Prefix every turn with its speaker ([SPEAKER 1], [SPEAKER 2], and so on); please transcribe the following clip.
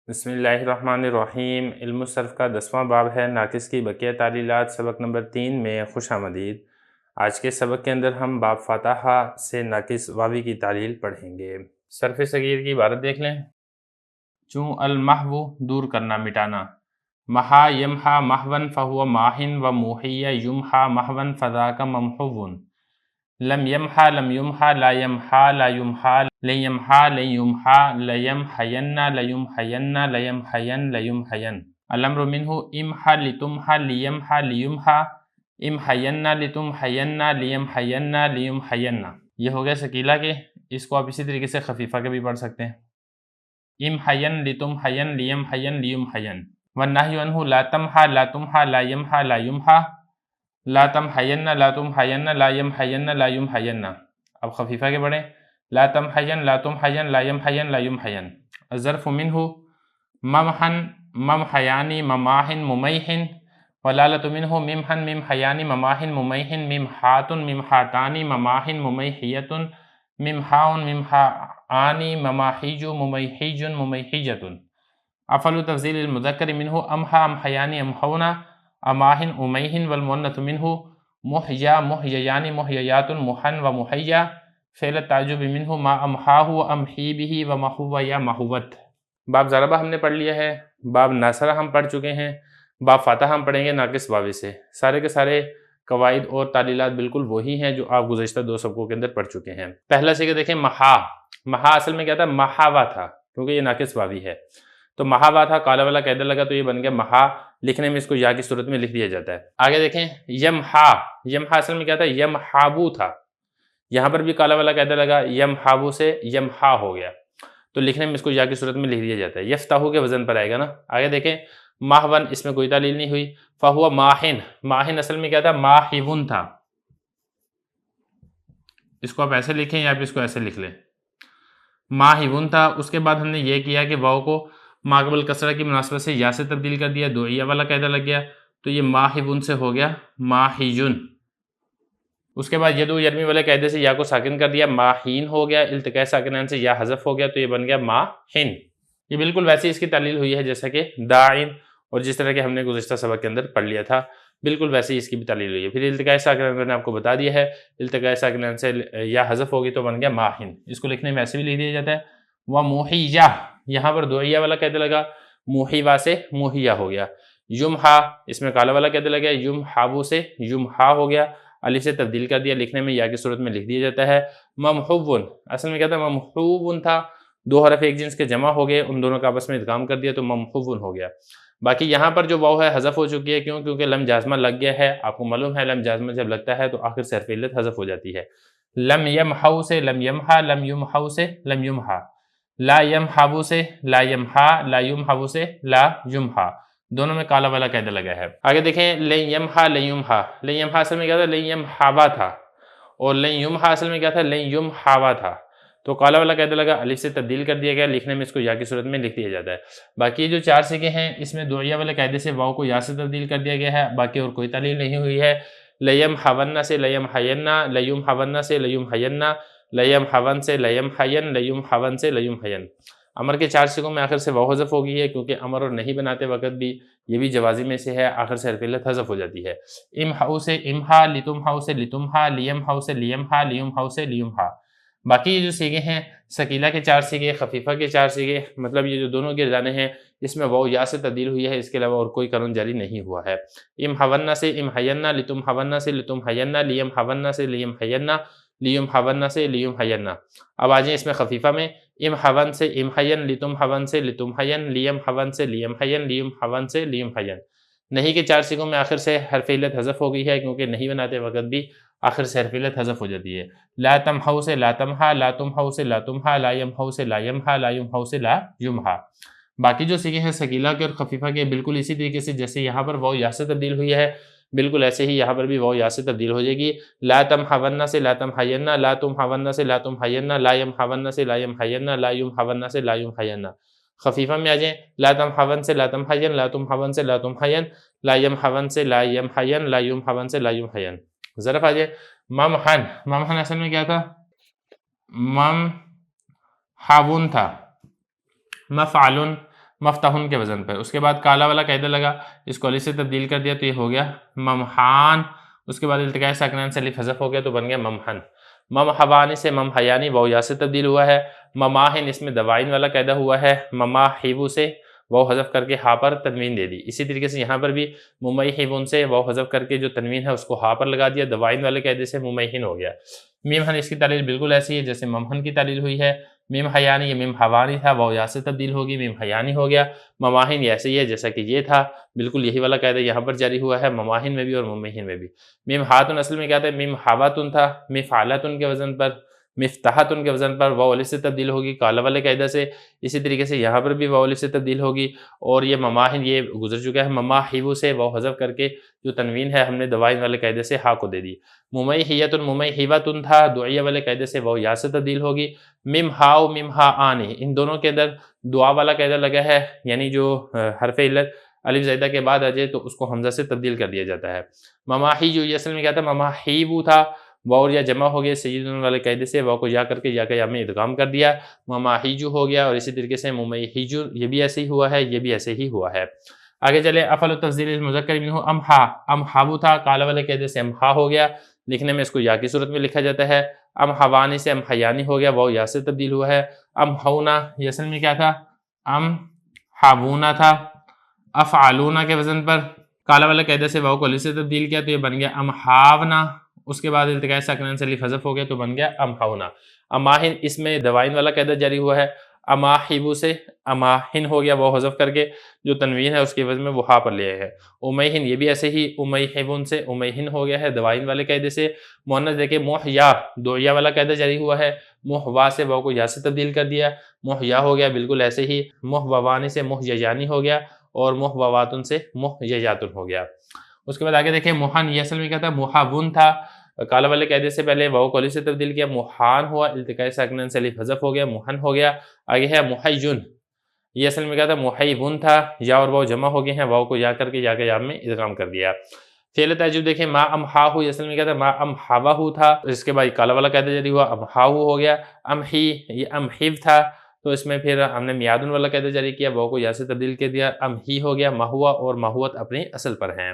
[SPEAKER 1] بسم اللہ الرحمن الرحیم۔ علم الصرف کا 10واں باب ہے ناقص کی بقیہ تعلیلات، سبق نمبر 3 میں خوش آمدید۔ آج کے سبق کے اندر ہم باب فاتحہ سے ناقص واوی کی تعلیل پڑھیں گے۔ صرف صغیر کی عبارت دیکھ لیں۔ چوں المحو دور کرنا، مٹانا، محا یمحا محون فہو ماہن و موحی یمحا محون فذاک ممحون، لم یمحا لم یمحا لا یمحا لا یمحا لن یمحا لن یمحا لیمحین لیمحین لیمحین لیمحین، الامر منہ امحا لتمحا لیمحا لیمحا امحین لتمحین لیمحین لیمحین۔ یہ ہو گیا ثقیلہ کے، اس کو آپ اسی طریقے سے خفیفہ کے بھی پڑھ سکتے ہیں، امحین لتمحین لیمحین لیمحین۔ والنہی عنہ لا تمحا لا تمحا لا یمحا لا یمحا لا تمحین لا تمحین لا یمحین لا یمحین۔ اب خفیفہ کے پڑھیں، لا تمحین لا تمحین لا یمحین لا یمحین۔ الظرف منہ ممحن ممحیانی مماحن ممیحن، والآلۃ منہ ممحن ممحیانی مماحن ممیحن، ممحات ممحاتانی مماحن ممیحیۃ، ممحاء ممحاآنی مماحیج ممیحیج ممیحیجۃ۔ افعل تفضیل المذکر منہ امحا امحیانی امحونا اماحن امیحن، والمؤنث منہ محیا محییان محییات محن و محیا۔ فعل التعجب منہ ما امحاہ و امحی بہ و محو یا محوت۔ باب ضربہ ہم نے پڑھ لیا ہے، باب ناصرہ ہم پڑھ چکے ہیں، باب فاتحہ ہم پڑھیں گے ناقص واوی سے۔ سارے کے سارے قواعد اور تعلیلات بالکل وہی ہیں جو آپ گزشتہ 2 سبقوں کے اندر پڑھ چکے ہیں۔ پہلا سیغہ دیکھیں، محا، محا اصل میں کیا تھا؟ محاوا تھا، کیونکہ یہ ناقص واوی ہے، تو محاوا تھا، کالا والا قاعدہ لگا تو یہ بن گیا محا، لکھنے میں اس کو یا کی صورت میں لکھ دیا جاتا ہے۔ آگے دیکھیں یمحا، یمحا اصل میں کیا تھا؟ یمحابو تھا، یہاں پر بھی کالا والا قاعدہ لگا، یمحابو سے یمحا ہو گیا، تو لکھنے میں اس کو یا کی صورت میں لکھ دیا جاتا ہے، یفتحو کے وزن پر آئے گا نا۔ آگے دیکھیں ماہون، اس میں کوئی تعلیل نہیں ہوئی، فہو ماہن، ماہن اصل میں کیا تھا؟ ماہون تھا، اس کو آپ ایسے لکھیں یا آپ اس کو ایسے لکھ لیں، ماہون تھا۔ اس کے بعد ہم نے یہ کیا کہ واو کو ما قبل کسرہ کی مناسبت سے یا سے تبدیل کر دیا، دعیہ والا قاعدہ لگ گیا، تو یہ ماہون سے ہو گیا ماہیجن۔ اس کے بعد یدو یرمی والے قاعدے سے یا کو ساکن کر دیا، ماہین ہو گیا، التقاء ساکنین سے یا حذف ہو گیا، تو یہ بن گیا ماہن۔ یہ بالکل ویسے اس کی تعلیل ہوئی ہے جیسا کہ داعین، اور جس طرح کہ ہم نے گزشتہ سبق کے اندر پڑھ لیا تھا، بالکل ویسے ہی اس کی بھی تعلیل ہوئی ہے۔ پھر التقاء ساکنین میں نے آپ کو بتا دیا ہے، التقاء ساکنین سے یا حذف ہوگی تو بن گیا ماہن، اس کو لکھنے میں ایسے بھی لکھ دیا جاتا ہے۔ وموحیہ، یہاں پر دعیہ والا قاعدہ لگا، موحیوا سے موحیہ ہو گیا۔ یمحا، اس میں کالا والا قاعدہ لگا، یمحابو سے یمحا ہو گیا، الف سے تبدیل کر دیا، لکھنے میں یا کی صورت میں لکھ دیا جاتا ہے۔ ممحون، اصل میں کیا تھا؟ ممحون تھا، 2 حرف ایک جنس کے جمع ہو گئے، ان دونوں کا آپس میں ادغام کر دیا تو ممحون ہو گیا۔ باقی یہاں پر جو واو ہے حذف ہو چکی ہے، کیوں؟ کیونکہ لم جازمہ لگ گیا ہے، آپ کو معلوم ہے لم جازمہ جب لگتا ہے تو آخر سے حرف علت حذف ہو جاتی ہے۔ لم یمحو سے لم یمحا، لم یمحو سے لم یمحا، لا یمحابو سے لا یمحا، لا یمحبو سے لا یمحا، دونوں میں کالا والا قاعدہ لگا ہے۔ آگے دیکھیں لن یمحا لن یمحا، لن یمحا اصل میں کیا تھا؟ لن یمحابا تھا، اور لن یمحا اصل میں کیا تھا؟ لن یمحابا تھا، تو کالا والا قاعدہ لگا، الف سے تبدیل کر دیا گیا، لکھنے میں اس کو یا کی صورت میں لکھ دیا جاتا ہے۔ باقی جو 4 سیغے ہیں اس میں دعیہ والے قاعدے سے واو کو یا سے تبدیل کر دیا گیا ہے، باقی اور کوئی تعلیل نہیں ہوئی ہے۔ لیمحون سے لیمحین، لیمحون سے لیمحین، لیمحون سے لیمحین، لیمحون سے لیمحین۔ امر کے 4 سیغوں میں آخر سے واو حذف ہو گئی ہے، کیونکہ امر اور نہیں بناتے وقت بھی یہ بھی جوازی میں سے ہے، آخر سے حرف علت حذف ہو جاتی ہے۔ امحو سے امحا، لتمحو سے لتمحا، لیمحو سے لیمحا، لیمحو سے لیمحا۔ باقی یہ جو سیغے ہیں، ثقیلہ کے 4 سیغے، خفیفہ کے 4 سیغے، مطلب یہ جو دونوں گردانے ہیں اس میں واو یا سے تبدیل ہوئی ہے، اس کے علاوہ اور کوئی قرن جاری نہیں ہوا ہے۔ امحون سے امحین، لتمحون سے لتمحین، لیمحون سے لیمحین، لیمحون سے لیمحین۔ اب آ جائیں اس میں خفیفہ میں، امحون سے امحین، لتمحون سے لتمحین، لیمحون سے لیمحین، لیمحون سے لیمحین۔ نہیں کے 4 سیغوں میں آخر سے حرف علت حذف ہو گئی ہے، کیونکہ نہیں بناتے وقت بھی آخر سے حرف علت حذف ہو جاتی ہے۔ لا تمحو سے لا تمحا، لا تمحو سے لا تمحا، لا یمحو سے لا یمحا، لا یمحو سے لا یمحا۔ باقی جو سیغے ہیں ثقیلہ کے اور خفیفہ کے، بالکل اسی طریقے سے جیسے یہاں پر واو یا سے تبدیل ہوئی ہے، بالکل ایسے ہی یہاں پر بھی واو یا سے تبدیل ہو جائے گی۔ لا تمحون سے لا تمحین، لا تمحون سے لا تمحین، لا یمحون سے لا یمحین، لا یمحون سے لا یمحین۔ خفیفہ میں آ جائیں، لا تمحون سے لا تمحین، لا تمحون سے لا تمحین، لا یمحون سے لا یمحین، لا یمحون سے لا یمحین۔ ظرف آ جائے، ممحن، ممحن اصل میں کیا تھا؟ ممحون تھا، مفعلن، مفتحن کے وزن پر. اس کے بعد کالا والا قاعدہ لگا، اس کو الف سے تبدیل کر دیا تو یہ ہو گیا ممحان. اس کے بعد التقاء ساکنین سے الف حذف ہو گیا تو بن گیا ممحن. ممحوانی سے ممحیانی واو یا سے تبدیل ہوا ہے. مماہن اس میں دوائن والا قاعدہ ہوا ہے. مماحیبو سے واو حذف کر کے ہا پر تنوین دے دی. اسی طریقے سے یہاں پر بھی ممیحبون سے واو حذف کر کے جو تنوین ہے اس کو ہا پر لگا دیا. دوائن والے قاعدے سے ممیحن ہو گیا. میم ہن اس کی تعلیل بالکل ایسی ہے جیسے ممہن کی تعلیل ہوئی ہے. میم حیانی یہ میم حوانی تھا، واو یا سے تبدیل ہوگی، میم حیانی ہو گیا. مماہن ایسے ہی ہے جیسا کہ یہ تھا، بالکل یہی والا قاعدہ یہاں پر جاری ہوا ہے مماہن میں بھی اور ممہن میں بھی. میم ہاتن اصل میں کیا تھا، میم حواتن تھا. مفعلتن کے وزن پر، مفتحتن کے وزن پر واو الف سے تبدیل ہوگی کالا والے قاعدہ سے. اسی طریقے سے یہاں پر بھی واو الف سے تبدیل ہوگی. اور یہ مماہن یہ گزر چکا ہے. مماحبو سے واو حذف کر کے جو تنوین ہے ہم نے دوائن والے قاعدے سے ہا کو دے دی. ممیحیتن ممیحبتن تھا، دعیہ والے قاعدے سے واو یا سے تبدیل ہوگی. مم ہاؤ مم ہا آنی، ان دونوں کے اندر دعا والا قاعدہ لگا ہے، یعنی جو حرف علت الف زائدہ کے بعد آ جائے تو اس کو حمزہ سے تبدیل کر دیا جاتا ہے. مماحی جو یہ اصل میں کیا تھا، مماحیبو تھا، واو یا جمع ہو گیا سیدن والے قاعدے سے، واو کو یا کر کے یا کا یا میں ادغام کر دیا. مماحیجو ہو گیا. اور اسی طریقے سے ممیحیجو یہ بھی ایسے ہی ہوا ہے، یہ بھی ایسے ہی ہوا ہے. آگے چلے افعل التفضیل المذکر منہ امحا. امحابو تھا، کالا والے قاعدے سے امحا ہو گیا. لکھنے میں اس کو یا کی صورت میں لکھا جاتا ہے. امحوانی سے امحیانی ہو گیا، واو یا سے تبدیل ہوا ہے. امحونا یہ اصل میں کیا تھا، امحابونا تھا. افعلونا کے وزن پر کالا والے قاعدے سے واو کو الف سے تبدیل کیا تو یہ بن گیا امحاونا. اس کے بعد التقاء ساکنین سے الف حذف ہو گیا تو بن گیا امحونا. اماہن اس میں دوائن والا قاعدہ جاری ہوا ہے. اماحبو سے اماہن ہو گیا، واو حذف کر کے جو تنوین ہے اس کے وزن میں وہ ہا پر لے ہے. امیہن یہ بھی ایسے ہی امیحبون سے امیہن ہو گیا ہے دوائن والے قاعدے سے. مؤنث دیکھیں محیا، دعیہ والا قاعدہ جاری ہوا ہے. محوا سے واو کو یا سے تبدیل کر دیا، محیا ہو گیا بالکل ایسے ہی. محووانی سے محییانی ہو گیا اور محوواتن سے محییاتن ہو گیا. اس کے بعد آگے دیکھیں محن یہ اصل میں کیا تھا، محاون تھا، کالا والے قاعدے سے پہلے واو کو الف سے تبدیل کیا، محان ہوا، التقاء ساکنین سے الف حذف ہو گیا، محن ہو گیا. آگے ہے محیون، یہ اصل میں کیا تھا، محیون تھا، یا اور واو جمع ہو گئے ہیں، واو کو یا کر کے یا کا یا میں ادغام کر دیا. فعل تعجب دیکھیں ما امحاہو یہ اصل میں کیا تھا، ما امحاوہو تھا. اس کے بعد کالا والا قاعدہ جاری ہوا، امحاہو ہو گیا. امحی یہ امحیو تھا تو اس میں پھر ہم نے میادن والا قاعدہ جاری کیا، واو کو یا سے تبدیل کر دیا، امحی ہو گیا. مہوا اور مہوت اپنی اصل پر ہیں.